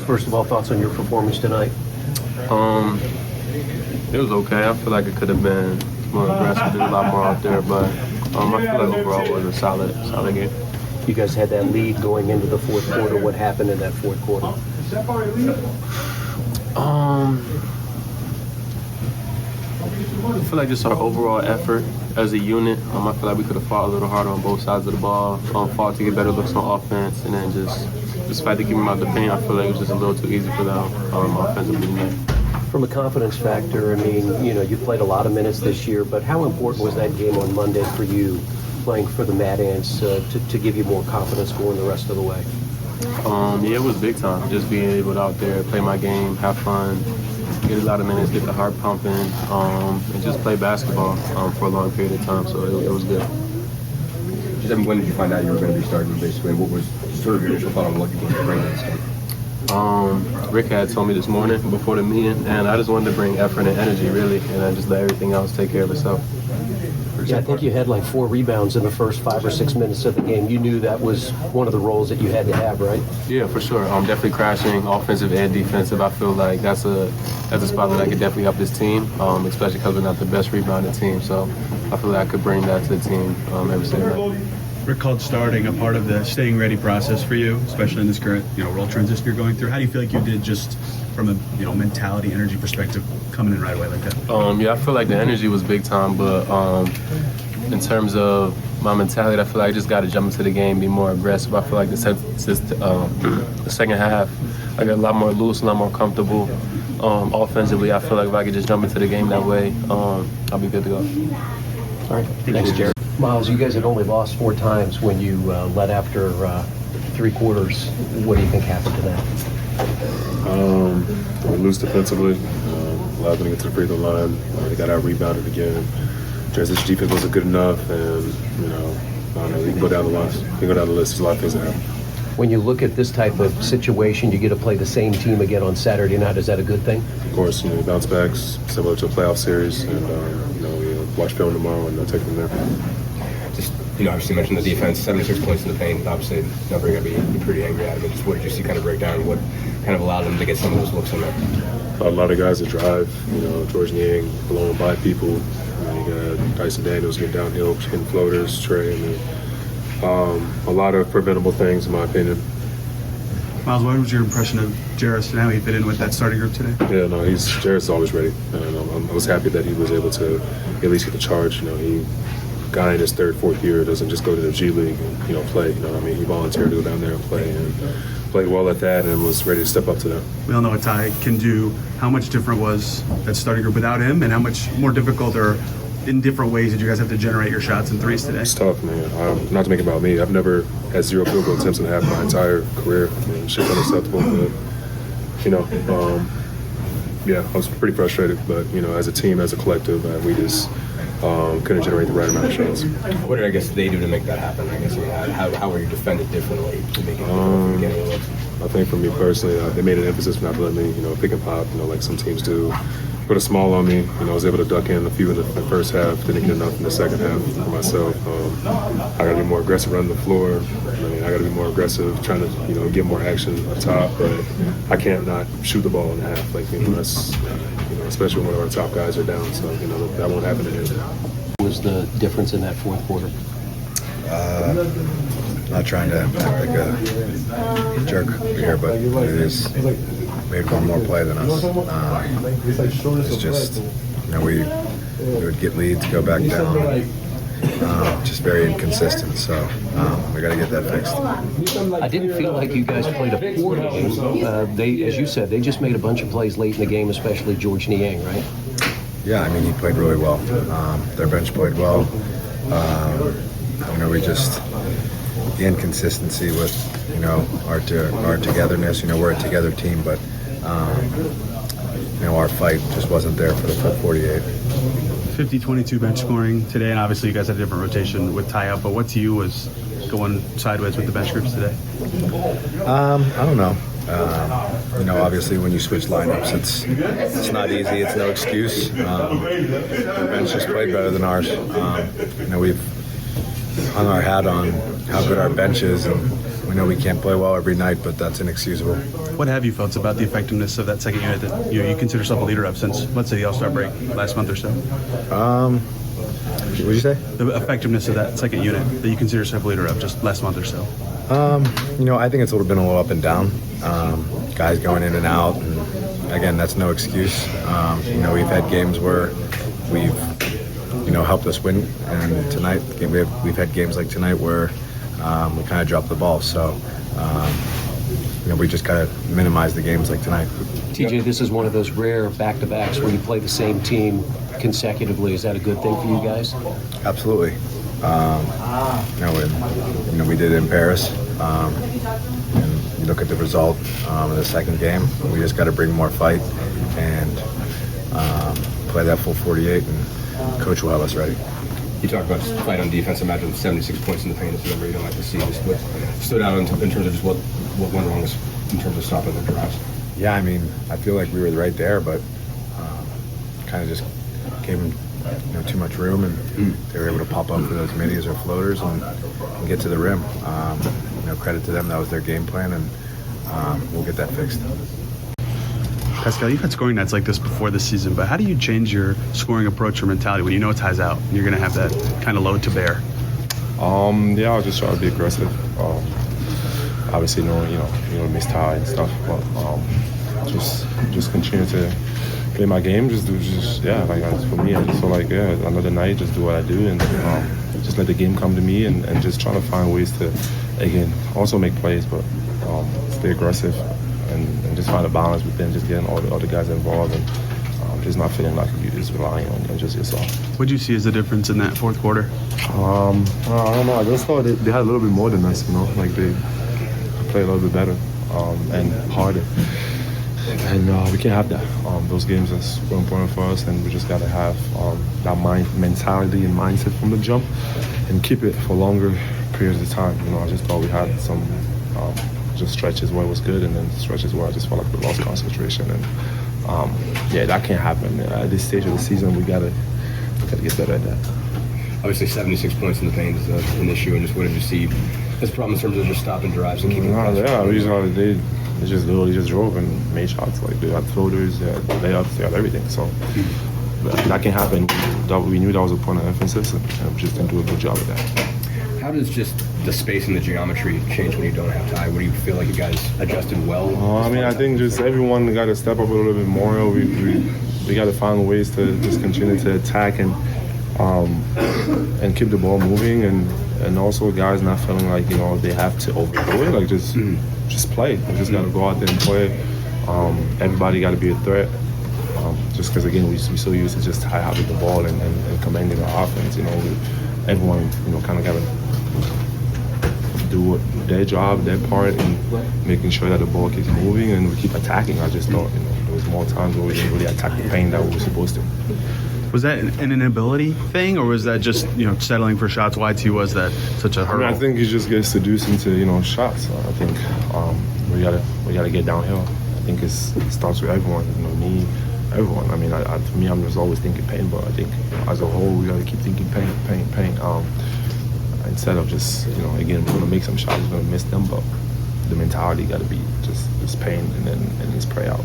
First of all, thoughts on your performance tonight? It was okay. I feel like it could have been more aggressive, did a lot more out there, but I feel like overall it was a solid game. You guys had that lead going into the fourth quarter. What happened in that fourth quarter? I feel like just our overall effort as a unit, I feel like we could have fought a little harder on both sides of the ball, fought to get better looks on offense, and then just fight to keep them out the paint. I feel like it was just a little too easy for them offensively tonight. From a confidence factor, I mean, you played a lot of minutes this year, but how important was that game on Monday for you, playing for the Mad Ants, to give you more confidence going the rest of the way? Yeah, it was big time. Just being able to out there, play my game, have fun, get a lot of minutes, get the heart pumping, and just play basketball for a long period of time. So it was good. When did you find out you were going to be starting, basically? What was sort of your initial thought on what you were bringing this game? Rick had told me this morning before the meeting, and I just wanted to bring effort and energy, really, and then just let everything else take care of itself. Yeah, I think you had like 4 rebounds in the first 5 or 6 minutes of the game. You knew that was one of the roles that you had to have, right? Yeah, for sure. Definitely crashing, offensive and defensive. I feel like that's a spot that I could definitely help this team, especially because we're not the best rebounding team. So I feel like I could bring that to the team every single night. Rick called starting a part of the staying ready process for you, especially in this current role transition you're going through. How do you feel like you did just from a mentality, energy perspective, coming in right away like that? Yeah, I feel like the energy was big time, but in terms of my mentality, I feel like I just got to jump into the game, be more aggressive. I feel like the second half, I got a lot more loose, a lot more comfortable. Offensively, I feel like if I could just jump into the game that way, I'll be good to go. All right, thanks, Jared. Myles, you guys had only lost 4 times when you led after 3 quarters. What do you think happened to that? We lose defensively. Allowed them to get to the free throw line. They got out rebounded again. Transition defense wasn't good enough, and I don't know. You can go down the list. You can go down the list. There's a lot of things that happen. When you look at this type of situation, you get to play the same team again on Saturday night. Is that a good thing? Of course, bounce backs similar to a playoff series, and we watch film tomorrow and take them there. Just obviously you mentioned the defense, 76 points in the paint. Obviously, never going to be pretty angry at them. Just what did you see kind of break down? What kind of allowed them to get some of those looks in there? A lot of guys that drive. George Niang blowing by people. You got Dyson Daniels getting downhill, hitting floaters, Trey. A lot of preventable things, in my opinion. Myles, what was your impression of Jarace and how he fit in with that starting group today? Yeah, no, Jarace's always ready. I was happy that he was able to at least get the charge. He guy in his 3rd, 4th year doesn't just go to the G League and play. He volunteered to go down there and play, and played well at that, and was ready to step up to that. We all know what Ty can do. How much different was that starting group without him, and how much more difficult or in different ways did you guys have to generate your shots and threes today? It's tough, man. Not to make it about me. I've never had 0 field goal attempts in half my entire career. Shit's unacceptable, but yeah, I was pretty frustrated. But as a team, as a collective, we just couldn't generate the right amount of shots. What did they do to make that happen? I guess how were you defended differently to make it different from getting looks? I think for me personally, they made an emphasis for not letting me, pick and pop, like some teams do. Put a small on me. I was able to duck in a few in the first half. Didn't get enough in the second half for myself. I got to be more aggressive running the floor. I got to be more aggressive, trying to, get more action up top. But I can't not shoot the ball in half. That's, especially when one of our top guys are down. So, that won't happen to him. What was the difference in that fourth quarter? Not trying to act like a jerk here, but it is made one more play than us. It's just, we would get leads, go back down. Just very inconsistent, so we got to get that fixed. I didn't feel like you guys played a poor game. They, as you said, they just made a bunch of plays late in the game, especially George Niang, right? Yeah, he played really well. Their bench played well. We just, the inconsistency with, our togetherness. We're a together team, but our fight just wasn't there for the full 48. 50-22 bench scoring today, and obviously you guys had a different rotation with Ty up, but what to you was going sideways with the bench groups today? I don't know. Obviously when you switch lineups, it's not easy. It's no excuse. The bench just played better than ours. We've hung our hat on how good our bench is, and we know we can't play well every night, but that's inexcusable. What have you felt about the effectiveness of that second unit that you consider yourself a leader of since, let's say, the All-Star break last month or so? What did you say? The effectiveness of that second unit that you consider yourself a leader of just last month or so? I think it's been a little up and down. Guys going in and out, and again, that's no excuse. We've had games where we've, helped us win, and tonight we've had games like tonight where we kind of dropped the ball. So, we just got to minimize the games like tonight. TJ, this is one of those rare back-to-backs where you play the same team consecutively. Is that a good thing for you guys? Absolutely. We did it in Paris. And you look at the result in the second game. We just got to bring more fight and play that full 48, and coach will have us ready. You talk about fight on defense. I imagine 76 points in the paint is a number you don't like to see. Just what stood out in terms of just what went wrong in terms of stopping the drives? Yeah, I feel like we were right there, but kind of just gave them too much room, and they were able to pop up for those middies or floaters and get to the rim. Credit to them, that was their game plan, and we'll get that fixed. Pascal, you've had scoring nights like this before this season, but how do you change your scoring approach or mentality when you know it's highs out and you're going to have that kind of load to bear? I'll just try to be aggressive. Obviously, miss tie and stuff, but just continue to play my game. For me, I just feel like another night, just do what I do, and just let the game come to me, and just try to find ways to, again, also make plays, but stay aggressive and just find a balance within just getting all the other guys involved, and just not feeling like you're just relying on just yourself. What did you see as the difference in that fourth quarter? I don't know. I just thought they had a little bit more than us, like they play a little bit better and harder. And we can't have that. Those games are super important for us, and we just got to have that mentality and mindset from the jump and keep it for longer periods of time. I just thought we had some just stretches where it was good, and then stretches where I just felt like we lost concentration. And that can't happen. At this stage of the season, we gotta get better at that. Obviously, 76 points in the paint is an issue, and just what did you see as a problem in terms of just stopping drives and keeping They just literally drove and made shots. Like, they had floaters, they had layups, they had everything. So that can happen. We knew that was a point of emphasis, and we just didn't do a good job of that. How does just the space and the geometry change when you don't have tie? What do you feel like you guys adjusted well? I think just everyone got to step up a little bit more. We got to find ways to just continue to attack and keep the ball moving, and also guys not feeling like they have to overdo it. Like just play. We just got to go out there and play. Everybody got to be a threat. Just because, again, we're so used to just having the ball and commanding the offense. Everyone kind of got to do their job, their part, in making sure that the ball keeps moving and we keep attacking. I just thought there was more times where we didn't really attack the paint that we were supposed to. Was that an inability thing, or was that just settling for shots? Why to was that such a hurdle? I think he just gets seduced into shots. I think we gotta get downhill. I think it starts with everyone. Me, everyone. For me, I'm just always thinking paint, but I think as a whole, we gotta keep thinking paint. Instead of just again, we're gonna make some shots, we're gonna miss them, but the mentality gotta be just paint and then just pray out.